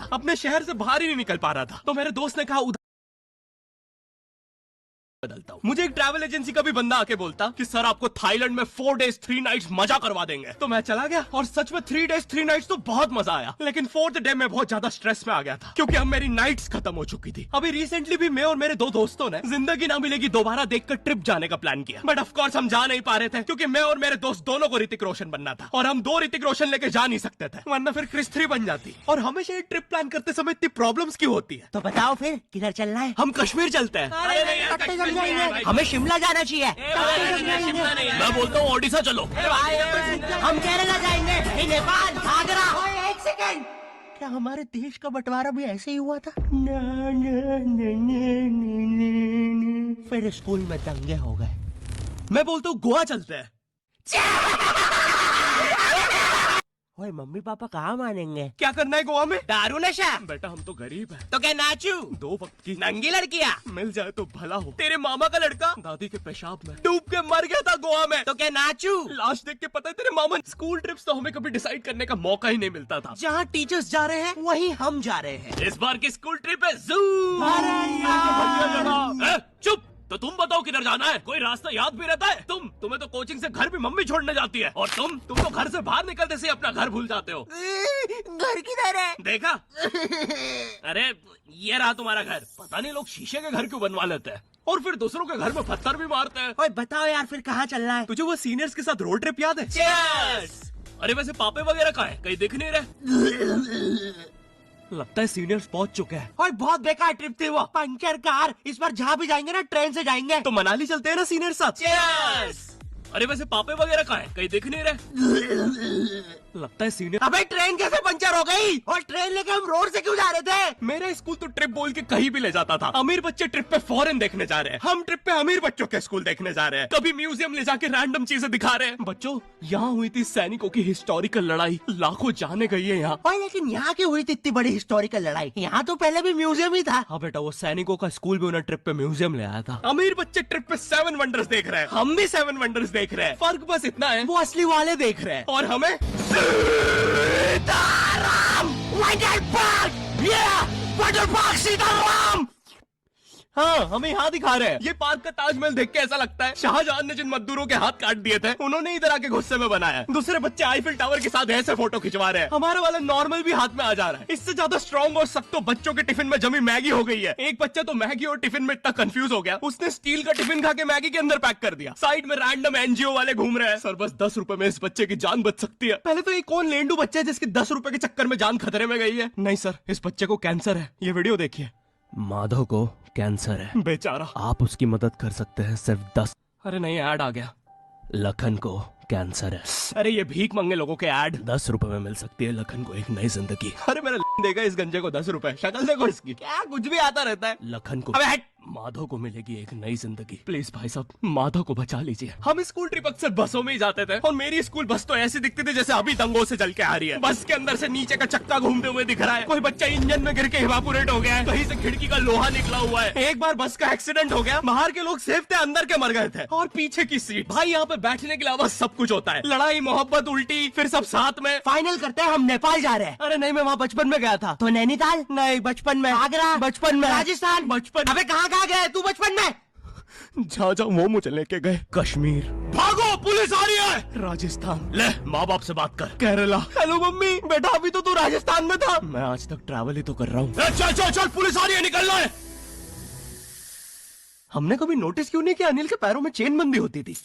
था, अपने शहर से बाहर ही नहीं निकल पा रहा था। तो मेरे दोस्त ने कहा उधर बदलता हूँ। मुझे एक ट्रैवल एजेंसी का भी बंदा आके बोलता कि सर आपको थाईलैंड में 4 days 3 nights मजा करवा देंगे। तो मैं चला गया और सच में 3 days 3 nights तो बहुत मजा आया, लेकिन 4th डे में बहुत ज्यादा स्ट्रेस में आ गया था क्योंकि अब मेरी नाइट्स खत्म हो चुकी थी। अभी रिसेंटली भी मैं और मेरे 2 दोस्तों ने जिंदगी ना मिलेगी दोबारा देखकर ट्रिप जाने का प्लान किया, बट ऑफ कोर्स हम जा नहीं पा रहे थे क्योंकि मैं और मेरे दोस्त दोनों को ऋतिक रोशन बनना था और हम 2 ऋतिक रोशन लेके जा नहीं सकते थे, वरना फिर क्रिस 3 बन जाती। और हमेशा ये ट्रिप प्लान करते समय इतनी प्रॉब्लम्स क्यों होती है? तो बताओ फिर किधर चलना है? हम कश्मीर चलते हैं। हमें शिमला जाना चाहिए। मैं बोलता हूँ ओडिशा चलो। हम केरला जाएंगे, नेपाल, आगरा। एक सेकंड, क्या हमारे देश का बंटवारा भी ऐसे ही हुआ था? फिर स्कूल में दंगे हो गए। मैं बोलता हूँ गोवा चलते हैं। ओए मम्मी पापा कहाँ मानेंगे? क्या करना है गोवा में? दारू नशा। बेटा हम तो गरीब हैं। तो क्या नाचू? 2 वक्त की नंगी लड़कियाँ। मिल जाए तो भला हो। तेरे मामा का लड़का दादी के पेशाब में डूब के मर गया था गोवा में। तो क्या नाचू? लाश देख के पता है तेरे मामा। स्कूल ट्रिप्स तो हमें कभी डिसाइड करने का मौका ही नहीं मिलता था। जहाँ टीचर्स जा रहे हैं वहीं हम जा रहे हैं। इस बार की स्कूल ट्रिप है जू। चुप। तो तुम बताओ किधर जाना है? कोई रास्ता याद भी रहता है? तुम्हें तो कोचिंग से घर भी मम्मी छोड़ने जाती है और तुम तो घर से बाहर निकलते से अपना घर भूल जाते हो। घर किधर है? देखा? अरे ये रहा तुम्हारा घर। पता नहीं लोग शीशे के घर क्यों बनवा लेते हैं और फिर दूसरों के घर में पत्थर भी मारते हैं। ओए बताओ यार फिर कहाँ चलना है? तुझे वो सीनियर्स के साथ रोड ट्रिप याद है? Cheers! अरे वैसे पापे वगैरह कहाँ है? कहीं दिख नहीं रहे। लगता है सीनियर्स पहुंच चुके हैं। और बहुत बेकार ट्रिप थी वो, पंचर कार। इस बार जहाँ भी जाएंगे ना ट्रेन से जाएंगे। तो मनाली चलते हैं ना सीनियर साथ। Cheers! अरे वैसे पापे वगैरह कहाँ है? कहीं दिख नहीं रहे। लगता है सीनियर। अबे ट्रेन कैसे पंचर हो गई? और ट्रेन लेके हम रोड से क्यों जा रहे थे? मेरा स्कूल तो ट्रिप बोल के कहीं भी ले जाता था। अमीर बच्चे ट्रिप पे फॉरेन देखने जा रहे हैं, हम ट्रिप पे अमीर बच्चों के स्कूल देखने जा रहे हैं। कभी म्यूजियम ले जाके रैंडम चीजें दिखा रहे हैं। बच्चों यहाँ हुई थी सैनिकों की हिस्टोरिकल लड़ाई, लाखों जाने गई है यहाँ। और लेकिन यहाँ की हुई थी इतनी बड़ी हिस्टोरिकल लड़ाई? यहाँ तो पहले भी म्यूजियम ही था। हाँ बेटा वो सैनिकों का स्कूल भी उन्हें ट्रिप पे म्यूजियम ले आया था। अमीर बच्चे ट्रिप पे 7 वंडर्स देख रहे हैं, हम भी 7 वंडर्स देख रहे हैं। फर्क बस इतना है वो असली वाले देख रहे हैं और हमें Sitaram water park. Water park Sitaram. हाँ हमें यहाँ दिखा रहे हैं। ये पार्क का ताजमहल देख के ऐसा लगता है शाहजहां ने जिन मजदूरों के हाथ काट दिए थे उन्होंने इधर आके गुस्से में बनाया। दूसरे बच्चे आईफिल टावर के साथ ऐसे फोटो खिंचवा रहे हैं, हमारा वाला नॉर्मल भी हाथ में आ जा रहा है। इससे ज्यादा स्ट्रॉन्ग और सख्त तो बच्चों के टिफिन में जमी मैगी हो गई है। एक बच्चा तो मैगी और टिफिन में इतना कंफ्यूज हो गया उसने स्टील का टिफिन खा के मैगी के अंदर पैक कर दिया। साइड में रैंडम एनजीओ वाले घूम रहे हैं। सर बस 10 रुपए में इस बच्चे की जान बच सकती है। पहले तो ये कौन लेंडू बच्चा है जिसकी 10 रुपए के चक्कर में जान खतरे में गई है? नहीं सर इस बच्चे को कैंसर है। ये वीडियो देखिए। माधव को कैंसर है बेचारा, आप उसकी मदद कर सकते हैं सिर्फ 10। अरे नहीं ऐड आ गया। लखन को कैंसर है। अरे ये भीख मंगे लोगों के ऐड। 10 रुपए में मिल सकती है लखन को एक नई जिंदगी। अरे मेरा देगा इस गंजे को 10 रुपए। शक्ल देखो इसकी, क्या कुछ भी आता रहता है। लखन को अबे हट। माधव को मिलेगी एक नई जिंदगी। प्लीज भाई साहब माधव को बचा लीजिए। हम स्कूल ट्रिप अक्सर बसों में ही जाते थे और मेरी स्कूल बस तो ऐसी दिखती थी जैसे अभी दंगों से चल के आ रही है। बस के अंदर से नीचे का चक्का घूमते हुए दिख रहा है, कोई बच्चा इंजन में गिर के इवापोरेट हो गया है, कहीं से खिड़की का लोहा निकला हुआ है। एक बार बस का एक्सीडेंट हो गया, बाहर के लोग सेफ थे, अंदर के मर गए थे। और पीछे की सीट भाई यहाँ पे बैठने के अलावा सब कुछ होता है। लड़ाई मोहब्बत उल्टी फिर सब साथ में। फाइनल करते हैं हम नेपाल जा रहे हैं। अरे नहीं मैं वहाँ बचपन में गया था। तो नैनीताल? नहीं बचपन में। आगरा? बचपन में। राजस्थान? बचपन। अबे कहाँ कहाँ गए तू बचपन में? जहाँ वो मुझे लेके गए। कश्मीर। भागो पुलिस आ रही है। राजस्थान। ले माँ बाप से बात कर। केरला। Hello mummy. बेटा अभी तो तू राजस्थान में था। मैं आज तक ट्रैवल ही तो कर रहा हूँ। चल चल चल पुलिस आ रही है, निकलना है। हमने कभी नोटिस क्यों नहीं किया अनिल के पैरों में चेन बंदी होती थी।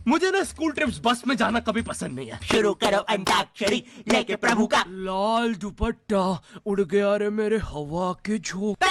मुझे ना स्कूल ट्रिप्स बस में जाना कभी पसंद नहीं है। शुरू करो अंताक्षरी लेके प्रभु का लाल दुपट्टा उड़ गया रे मेरे हवा के झोंके।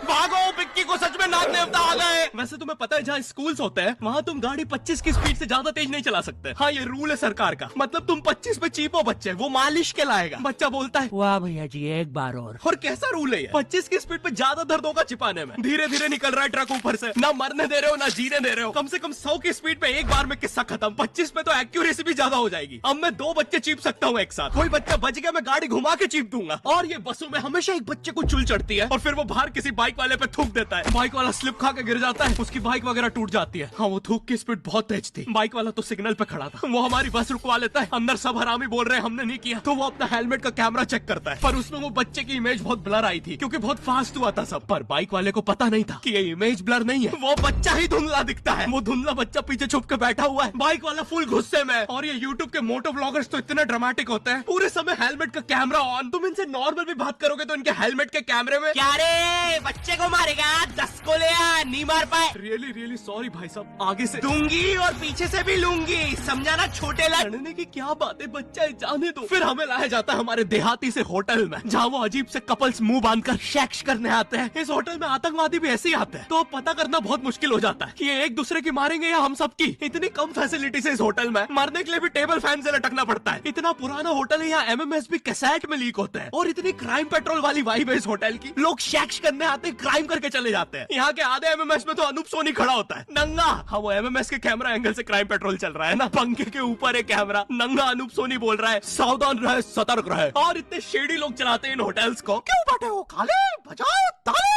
भागो पिक्की को सच में नाग देवता आ गए। वैसे तुम्हें पता है जहाँ स्कूल्स होते हैं वहाँ तुम गाड़ी 25 की स्पीड से ज्यादा तेज नहीं चला सकते। हाँ ये रूल है सरकार का। मतलब तुम 25 पे चीपो बच्चे, वो मालिश के लाएगा। बच्चा बोलता है वाह भैया जी एक बार और कैसा रूल है ये? 25 की स्पीड पे ज्यादा दर्द होगा छिपाने में। धीरे धीरे निकल रहा है ट्रक ऊपर से, ना मरने दे रहे हो ना जीने दे रहे हो। कम से कम 100 की स्पीड पे एक बार में किस्सा खत्म। 25 पे तो एक्यूरेसी भी ज्यादा हो जाएगी। अब मैं 2 बच्चे चीप सकता हूँ एक साथ। कोई बच्चा बच गया मैं गाड़ी घुमा के चीप दूंगा। और ये बसों में हमेशा एक बच्चे को चुल चढ़ती है और फिर वो बाहर किसी बाइक वाले पे थूक देता है। है। बाइक वाला स्लिप खा के गिर जाता है, उसकी बाइक वगैरह टूट जाती है। हाँ, वो थूक की स्पीड बहुत तेज थी। बाइक वाला तो सिग्नल पे खड़ा था, वो हमारी बस रुकवा लेता है। अंदर सब हरामी बोल रहे हैं हमने नहीं किया, तो वो अपना हेलमेट का कैमरा चेक करता है, पर उसमें वो बच्चे की इमेज बहुत ब्लर आई थी क्योंकि बहुत फास्ट हुआ था सब। पर बाइक वाले को पता नहीं था कि ये इमेज ब्लर नहीं है, वो बच्चा ही धुंधला दिखता है। वो धुंधला बच्चा पीछे छुप के बैठा हुआ है। बाइक वाला फुल गुस्से में। और ये यूट्यूब के मोटो व्लॉगर्स तो इतने ड्रामेटिक होते हैं, पूरे समय हेलमेट का कैमरा ऑन। तुम इनसे नॉर्मल भी बात करोगे तो इनके हेलमेट के कैमरे में क्या रे, बच्चे को मारेगा? 10 को ले आ, नहीं मार पाए। रियली रियली सॉरी भाई साहब, आगे से दूंगी और पीछे से भी लूंगी, समझा ना छोटे लड़। लड़ने की क्या बात है, बच्चा है, जाने दो। फिर हमें लाया जाता है हमारे देहाती से होटल में, जहाँ वो अजीब से कपल्स मुंह बांधकर सेक्स करने आते हैं। इस होटल में आतंकवादी भी ऐसे ही आते हैं, तो अब पता करना बहुत मुश्किल हो जाता है कि ये एक दूसरे की मारेंगे या हम सबकी। इतनी कम फैसिलिटीज है इस होटल में, मरने के लिए भी टेबल फैन से लटकना पड़ता है। इतना पुराना होटल है, यहाँ MMS भी कैसेट में लीक होते हैं। और इतनी क्राइम पेट्रोल वाली वाइब है इस होटल की, लोग सेक्स करने आते हैं, क्राइम करके चले जाते हैं। यहाँ के आधे MMS में तो अनूप सोनी खड़ा होता है नंगा। हाँ, वो MMS के कैमरा एंगल से क्राइम पेट्रोल चल रहा है ना, पंखे के ऊपर है कैमरा, नंगा अनूप सोनी बोल रहा है सावधान रहे, सतर्क रहे। और इतने शेडी लोग चलाते हैं इन होटल्स को। क्यों बैठे हो, काले बजाओ ताली।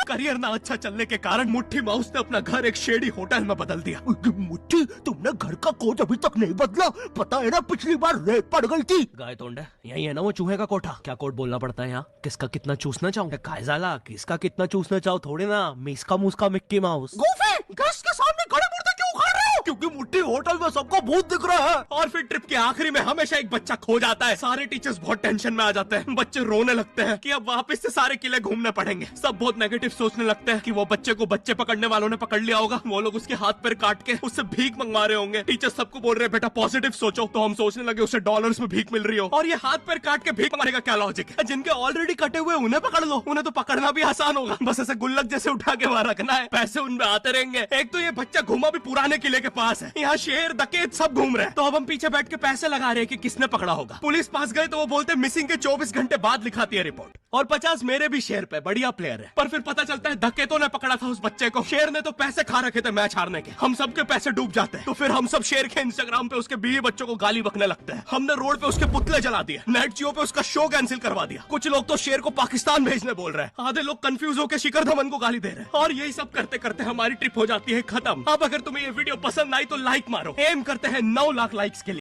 करियर ना अच्छा चलने के कारण मुट्ठी माउस ने अपना घर एक शेडी होटल में बदल दिया। मुट्ठी, तुमने घर का कोड अभी तक नहीं बदला? पता है ना पिछली बार रेत पड़ गई थी। गाय तोंड है, यही है ना वो चूहे का कोठा। क्या कोड बोलना पड़ता है यहाँ? किसका कितना चूसना चाहूँ? कायजाला, किसका कितना चूसना चाहो थोड़ी ना, मिसका मुस्का मिक्की माउस। गोफी, गैस के सामने खड़े मुर्दे क्यों उखाड़ रहे हो? क्योंकि मुट्ठी होटल में सबको भूत दिख रहा है। और फिर ट्रिप के आखिरी में हमेशा एक बच्चा खो जाता है। सारे टीचर्स बहुत टेंशन में आ जाते हैं, बच्चे रोने लगते हैं कि अब वापस से सारे किले घूमने पड़ेंगे। सब बहुत नेगेटिव सोचने लगते हैं कि वो बच्चे को बच्चे पकड़ने वालों ने पकड़ लिया होगा, वो लोग उसके हाथ पैर काट के उससे भीख मंगवा रहे होंगे। टीचर सबको बोल रहे हैं बेटा पॉजिटिव सोचो, तो हम सोचने लगे उसे डॉलर्स में भीख मिल रही हो। और ये हाथ पैर काट के भीख मांगने का क्या लॉजिक है? जिनके ऑलरेडी कटे हुए उन्हें पकड़ लो, उन्हें तो पकड़ना भी आसान होगा, बस ऐसे गुल्लक जैसे उठा के वहां रखना है, पैसे उनमें आते रहेंगे। एक तो ये बच्चा घूमा भी पुराने किले के पास है, यहाँ शेर डकैत सब घूम रहे हैं, तो अब हम पीछे बैठ के पैसे लगा रहे हैं कि किसने पकड़ा होगा। पुलिस पास गए तो वो बोलते मिसिंग के 24 घंटे बाद लिखाती है रिपोर्ट, और 50 मेरे भी शेर पे, बढ़िया प्लेयर है। पर फिर पता चलता है डकैतों ने पकड़ा था उस बच्चे को, शेर ने तो पैसे खा रखे थे मैच हारने के। हम सबके पैसे डूब जाते हैं, तो फिर हम सब शेर के इंस्टाग्राम पे उसके बीवी बच्चों को गाली बकने लगते हैं। हमने रोड पे उसके पुतले जला दिए, नेट जियो पे उसका शो कैंसिल करवा दिया। कुछ लोग तो शेर को पाकिस्तान भेजने बोल रहे हैं, आधे लोग कंफ्यूज होकर शिखर धवन को गाली दे रहे हैं। और यही सब करते करते हमारी ट्रिप हो जाती है खत्म। अब अगर तुम्हें ये वीडियो पसंद आई तो लाइक मारो, एम करते हैं 9 लाख लाइक्स के लिए।